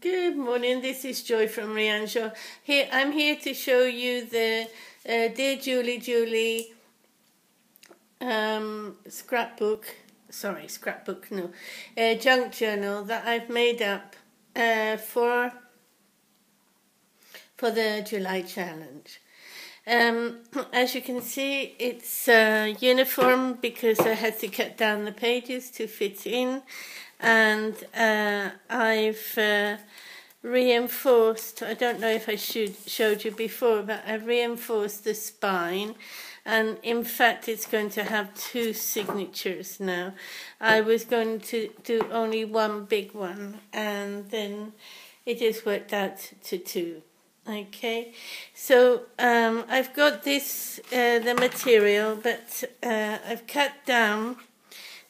Good morning, this is Joy from Rianjo. I'm here to show you the Dear Julie junk journal that I've made up for the July challenge. As you can see, it's uniform because I had to cut down the pages to fit in, and I've reinforced, I don't know if I showed you before, but I've reinforced the spine, and in fact it's going to have two signatures now. I was going to do only one big one, and then it just worked out to two. Okay, so I've got this, the material, but I've cut down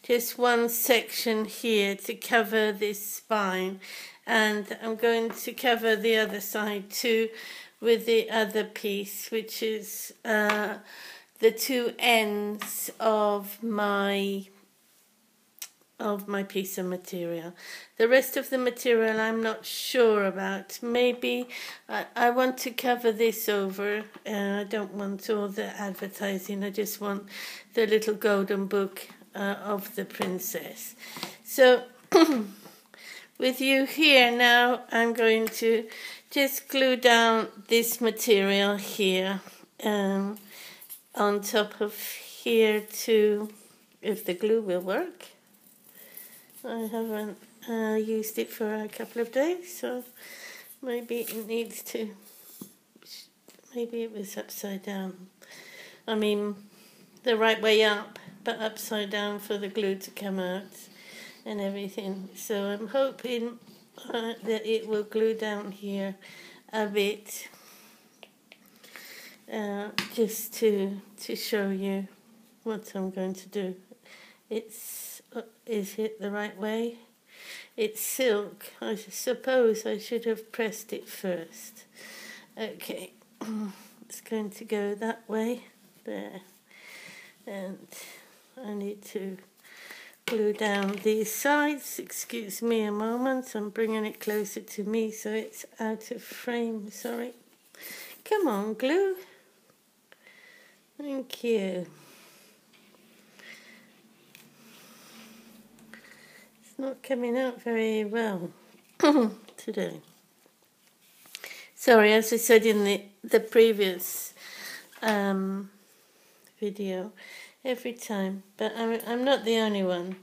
just one section here to cover this spine, and I'm going to cover the other side too with the other piece, which is the two ends of my piece of material. The rest of the material I'm not sure about. Maybe I want to cover this over. I don't want all the advertising. I just want the little golden book of the princess. So with you here now, I'm going to just glue down this material here on top of here too, if the glue will work. I haven't used it for a couple of days, so maybe it needs to, maybe it was upside down. I mean, the right way up, but upside down for the glue to come out and everything. So I'm hoping that it will glue down here a bit, just to show you what I'm going to do. Is it the right way? It's silk. I suppose I should have pressed it first. Okay, it's going to go that way, there, and I need to glue down these sides. Excuse me a moment, I'm bringing it closer to me so it's out of frame, sorry. Come on, glue. Thank you. It's not coming out very well today. Sorry, as I said in the previous video, every time, but I'm not the only one,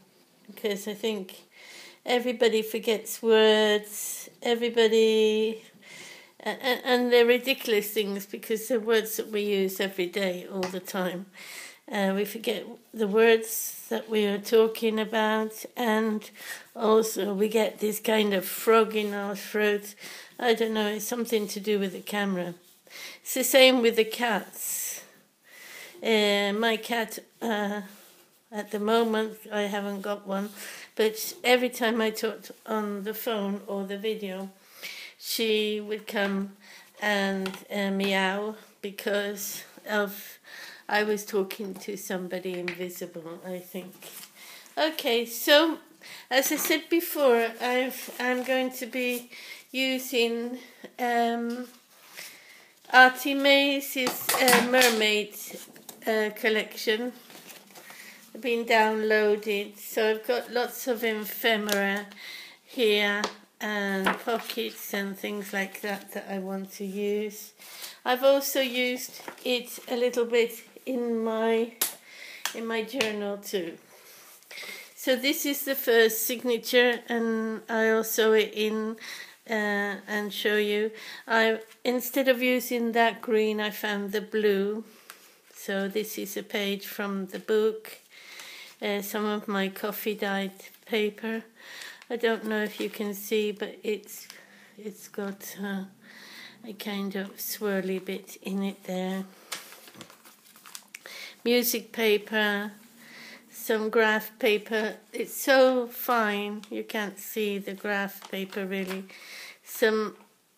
because I think everybody forgets words, everybody, and they're ridiculous things because they're words that we use every day, all the time. We forget the words that we are talking about, and also we get this kind of frog in our throat. I don't know, it's something to do with the camera. It's the same with the cats. My cat, at the moment, I haven't got one, but every time I talked on the phone or the video, she would come and meow because I was talking to somebody invisible, I think. Okay, so as I said before, I'm going to be using Artie Mays' mermaid collection. It's been downloaded, so I've got lots of ephemera here and pockets and things like that I want to use. I've also used it a little bit in my journal too. So this is the first signature, and I'll sew it in and show you. Instead of using that green, I found the blue. So this is a page from the book. Some of my coffee dyed paper. I don't know if you can see, but it's got a kind of swirly bit in it there. Music paper, some graph paper. It's so fine you can't see the graph paper really. Some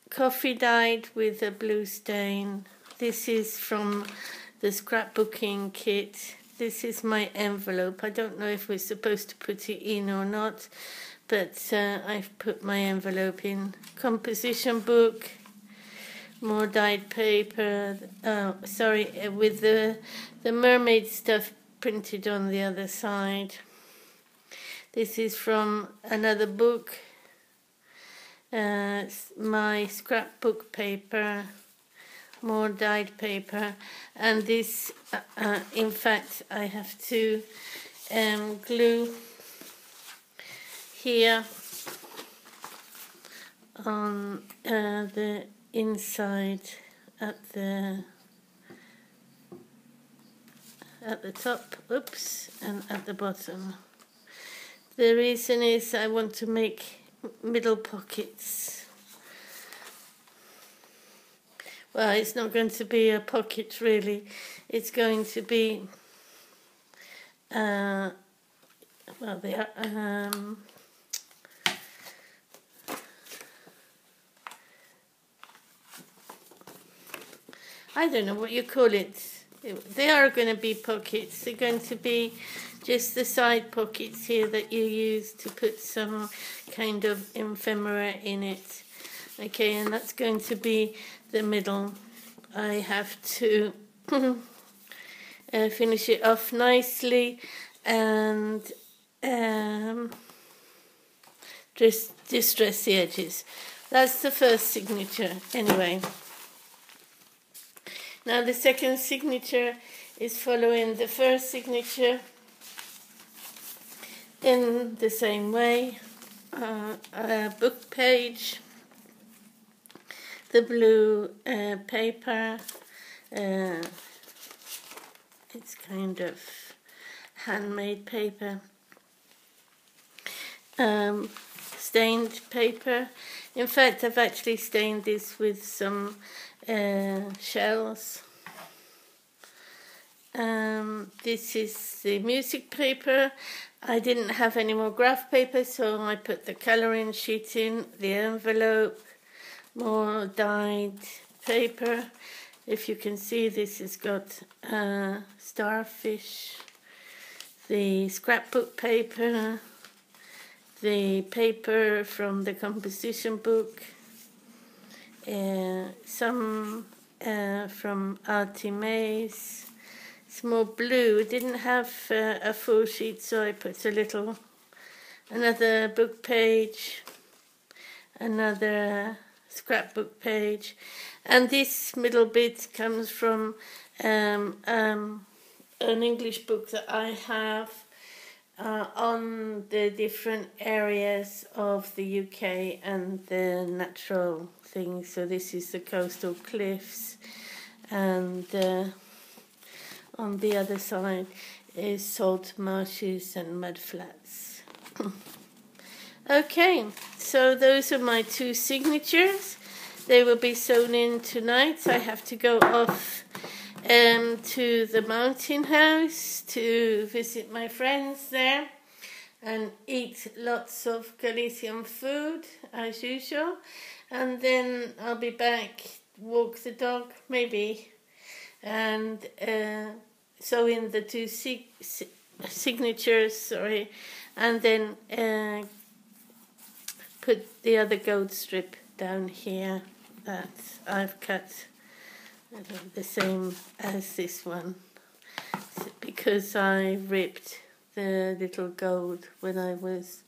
coffee dyed with a blue stain. This is from the scrapbooking kit. This is my envelope. I don't know if we're supposed to put it in or not, but I've put my envelope in. Composition book, more dyed paper, with the mermaid stuff printed on the other side. This is from another book, my scrapbook paper, more dyed paper, and this, in fact, I have to glue here on the inside at the top, and at the bottom. The reason is I want to make middle pockets. Well, it's not going to be a pocket really. It's going to be, well, they are, I don't know what you call it. They are going to be pockets. They're going to be just the side pockets here that you use to put some kind of ephemera in it. Okay, and that's going to be the middle. I have to finish it off nicely and just distress the edges. That's the first signature anyway. Now the second signature is following the first signature in the same way. A book page, the blue paper, it's kind of handmade paper, stained paper. In fact, I've actually stained this with some shells. This is the music paper. I didn't have any more graph paper, so I put the colouring sheet in, the envelope, more dyed paper. If you can see, this has got starfish, the scrapbook paper, the paper from the composition book, some from Artimaze. It's more blue. It didn't have a full sheet, so I put another book page, another scrapbook page, and this middle bit comes from an English book that I have on the different areas of the UK and the natural things. So this is the coastal cliffs, and on the other side is salt marshes and mud flats. Okay, so those are my two signatures. They will be sewn in tonight. I have to go off to the mountain house to visit my friends there and eat lots of Galician food as usual, and then I'll be back, walk the dog maybe, and sew in the two signatures, and then put the other gold strip down here that I've cut the same as this one, because I ripped the little gold when I was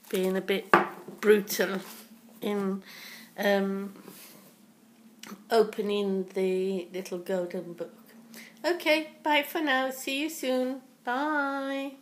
being a bit brutal in opening the little golden book. Okay, bye for now. See you soon. Bye.